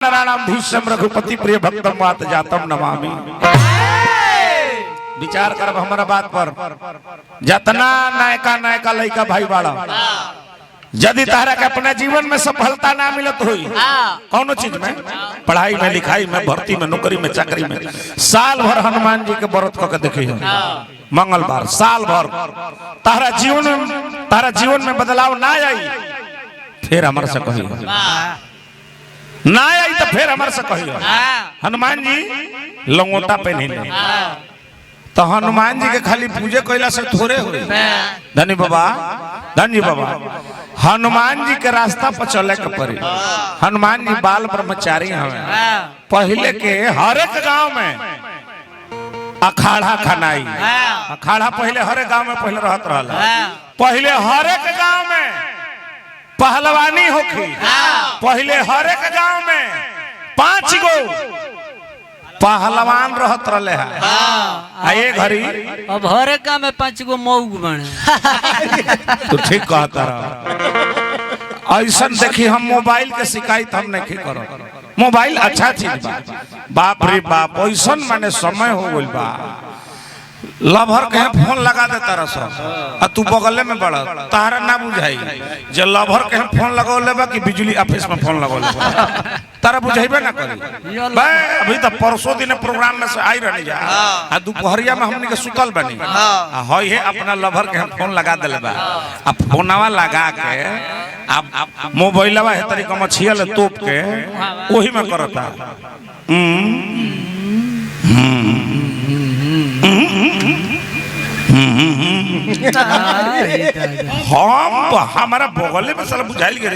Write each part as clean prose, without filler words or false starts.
नराणाम भीष्म रघुपति प्रिय भक्तम वात जातम नमामि। विचार कर हमारा बात पर जतना नायका नायका लड़का भाई बाड़ा यदि तारा के अपने जीवन में सफलता ना मिलत हुई कौनो चीज में, पढ़ाई में, लिखाई में, भर्ती में, नौकरी में, चाकरी में, साल भर हनुमान जी के व्रत करके देखे मंगलवार साल भर तारा जीवन में बदलाव ना आई, फिर हमारे से कही ना आई तो फिर हमारे से कही हनुमान जी लंगोटा पहने तो हनुमान जी के खाली पूजे कैला से थोड़े हुए। धनी बाबा हनुमान जी के रास्ता पर चले के पड़े। हनुमान जी बाल ब्रह्मचारी हमें पहले के हर एक गांव में अखाड़ा खनाई, अखाड़ा पहले हर एक गांव में पहले रहत रहला, पहले हर एक गांव में पहलवानी होखी, पहले हर एक गांव में 5 गो पहलवान रहत रहे हैं। ये घड़ी अब हर एक में 5 गो मऊग बने। तो ठीक कहता रहा। ऐसा देखी हम मोबाइल के शिकायत हम नहीं करो, मोबाइल अच्छा चीज बा, बाप रे बाप ऐसा माने समय हो गइल बा लभर के फोन लगा देता रहा तू बगले में बड़ा तारा ना बुझाई जे लभर के फोन लगौले बा कि बिजली ऑफिस में फोन लगौले बा तारा बुझाइबे ना करी। अभी तो परसों दिन प्रोग्राम में से आई रहनी जा आ दोपहरिया में हमनी के सुतल बनी हई है अपना लभर के फोन लगा देले बा आ फोनवा लगा के अब मोबाइलवा है तरीका मछिया ले तोप के ओही में करता। हम हमारा बगले में साला बुझाइल गे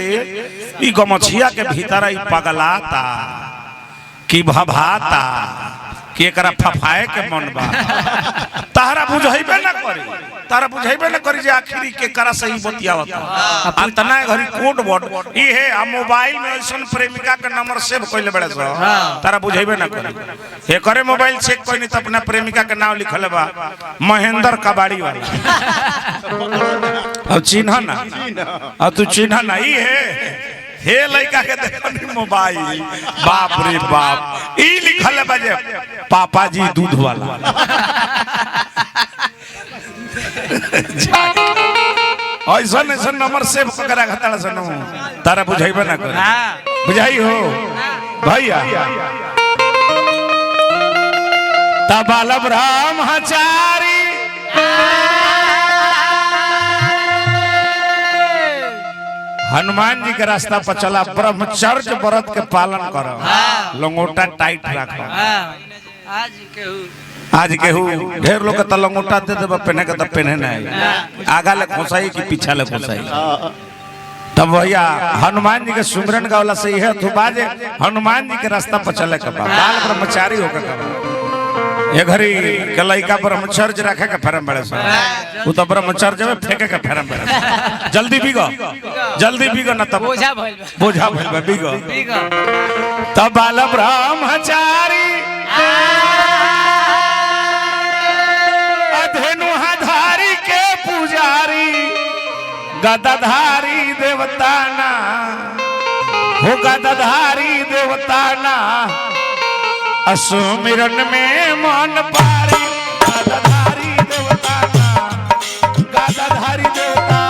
ई गमछिया के भीतर ई पगलाता कि भभाता कि एकरा फफाए के मन बा तारा बुझाइबे ना करी, तारा बुझाइबे ना करी जे आखिरी के करा सही बतियावता अंतना घरी कोड वर्ड ई है आ मोबाइल में ऐसन प्रेमिका के नंबर सेव कइले बड़े सो तारा बुझाइबे ना करी। हे करे मोबाइल चेक कइनी त अपना प्रेमिका के नाम लिखले बा महेंद्र कबाड़ी वाला अब चिन्ह ना अब तू चिन्ह ना ई है हे लड़का के देखनी मोबाइल बाप रे बाप ई लिखल बजे पापा जी दूध वाला ऐसा ऐसा नंबर सेव करा खतरा सनो तारा बुझाइबे ना कर बुझाई हो भैया तबाल ब्रह्मचारी हनुमान जी के रास्ता पर चला, ब्रह्मचर्य व्रत के पालन करो, लंगोटा टाइट रखो। आज केहू ढेर लोग के लंगोटा दे दे पहने के तब पहने नहीं आगा ले खोसाई कि पीछा ले खोसाई। तब भैया हनुमान जी के सुमरन गावला से है तो बाजे हनुमान जी के रास्ता पर चले के बाल ब्रह्मचारी होकर ये घरी के लइका ब्रह्मचर्य रखे के फरम बड़े सो वो तो ब्रह्मचर्य में फेंके के फरम बड़े जल्दी बिगो ना तब बोझा भइल बिगो तब बाल ब्रह्मचारी अधेनुहाधारी के पुजारी गदाधारी देवताना हो गदाधारी देवताना असुमिरन में मन पारी गदाधारी देवताना गदाधारी देवता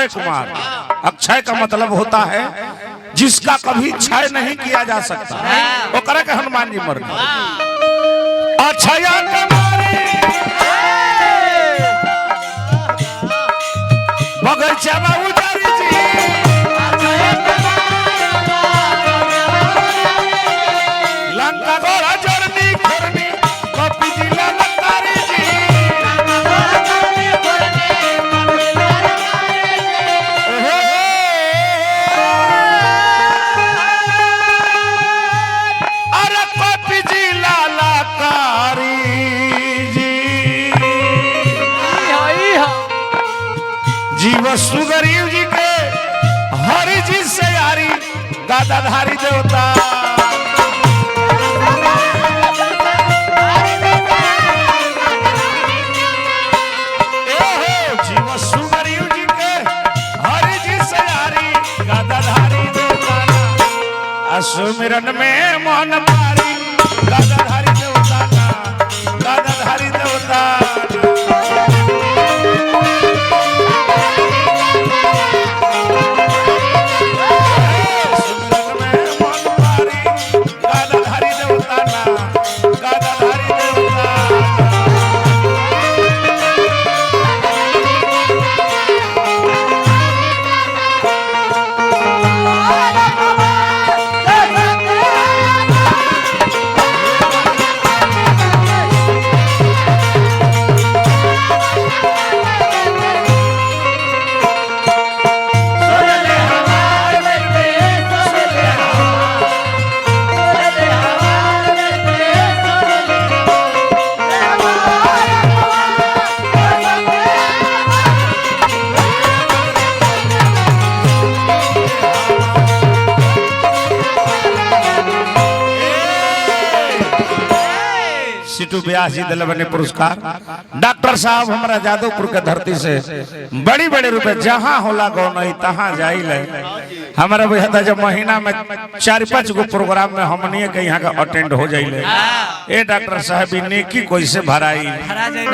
अक्षय कुमार। अक्षय का मतलब होता है जिसका कभी क्षय नहीं किया जा सकता, वो करे के हनुमान जी मर गए। अक्षय बगैचा में उजारी जी, लंका गोरा जोड़नी खोरनी कपी जिला लतारी जी। अरे कपी जिला लतारी जी, जीव सुगरीव जी के हरि जी से यारी गादाधारी देवता। जीव सुगरीव जी के हरि जी से यारी गादाधारी देवता। असुमिरन में मन पारी गादाधारी देवता का, गादाधारी देवता। सिटू व्यास जी दिल बने पुरस्कार। डॉक्टर साहब हमारा जादवपुर के धरती से बड़ी बड़े रुपए जहाँ होला गौ नहीं तहाँ जाई ले। हमारा भैया जब महीना में 4-5 गो प्रोग्राम में हमनिए के यहाँ का अटेंड हो जाइले। ए डॉक्टर साहब नेकी कैसे भराई,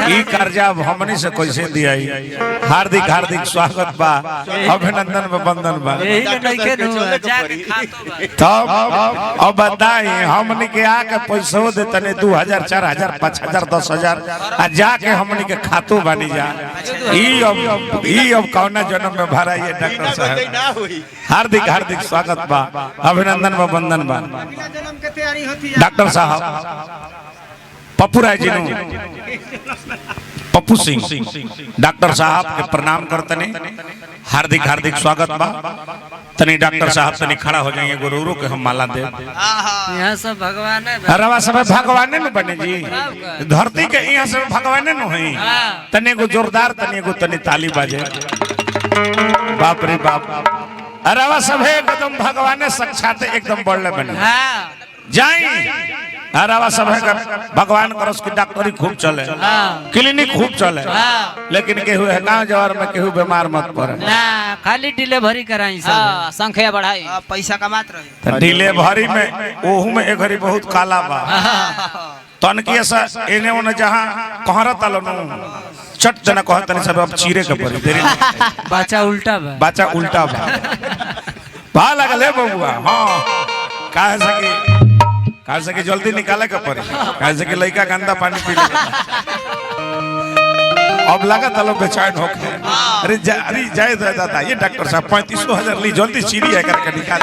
ई कर्जा हमनी से कैसे दियाई। हार्दिक हार्दिक स्वागत बा, अभिनंदन बा, वंदन बा। तब अब बताई हमनी के आके पैसा दे तने 2000 4000 5000 10,000 आ जाके हमनी के खातो बनी जा। ई अब कौना जन्म में भराई है डॉक्टर साहब। हार्दिक हार्दिक स्वागत बा, अभिनंदन बा, वंदन बा। डॉक्टर साहब पप्पू राय जी पप्पू सिंह डॉक्टर साहब के प्रणाम करतने। हार्दिक हार्दिक स्वागत बा। तनी डॉक्टर साहब तनी खड़ा हो जाइए, गुरुरो के हम माला दे। यहाँ सब भगवान है, रवा सब भगवाने न बने जी, धरती के यहाँ सब भगवाने न होई। तने को जोरदार तने को तनी ताली बाजे। बाप रे बाप, रवा सब एकदम भगवाने साक्षात एकदम बढ़ले बने जाई। हरावा सब है भगवान कर उसकी डॉक्टरी खूब चले, क्लिनिक खूब चले, लेकिन केहू है गांव जवार में केहू बीमार मत पड़े ना, खाली डिलीवरी कराई सब, संख्या बढ़ाई, पैसा कमात रहे। डिलीवरी में ओहू में एक घड़ी बहुत काला बा। तन की ऐसा एने ओने जहां कहरत आलो नु चट जना कहत नहीं सब अब चीरे के पड़ी देरी बच्चा उल्टा बा, बच्चा उल्टा बा। भा लगले बबुआ। हां कह सके जल्दी निकाले के पड़ी, कह सके लड़का गंदा पानी पी ले। अब लगा तलो बेचैन होके, अरे जाए दादा ये डॉक्टर साहब 35,000 ली जल्दी सीढ़ी है करके निकाल।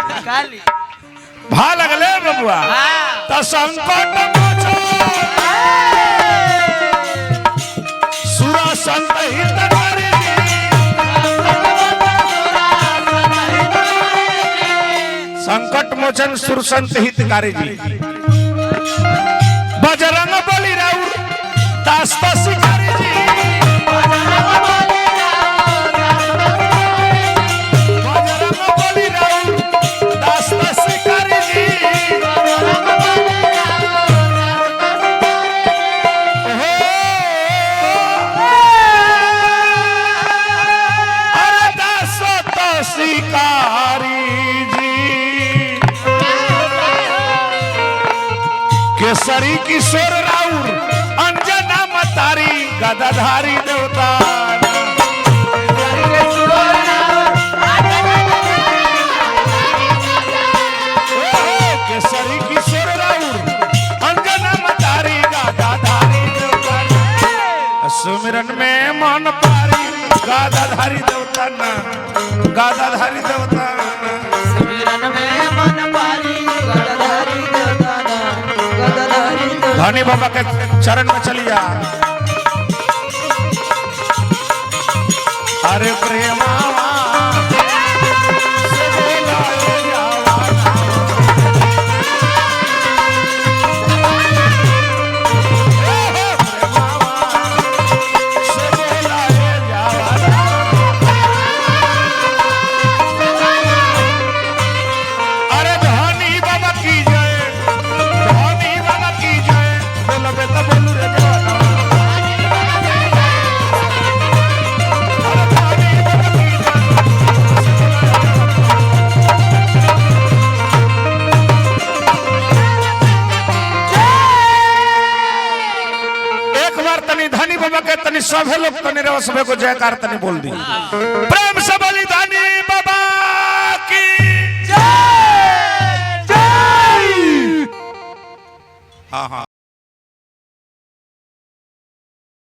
भा लगले बबुआ तो संकट मोचो सुरा संत हितकारी, संकट मोचन सुर संत हितकारी जी। बजरंग बली राउर दास शिकारी जी, बजरंग बली राउर दास शिकारी जी। अरे दास तो शिकारी केसरी किशोर राउर अंजना मतारी गदाधारी देवता। गादाधारी देवता ना गादाधारी देवता सिमरन में मन पारी गदाधारी देवता ना गदाधारी देवता। धनी बाबा के चरण में चलिया। अरे प्रेमा धनी बाबा के तनी सभे लोग तनी रे सभे को जयकार तनी बोल दी। प्रेम से बोली धनी बाबा की जय जय। हाँ हाँ।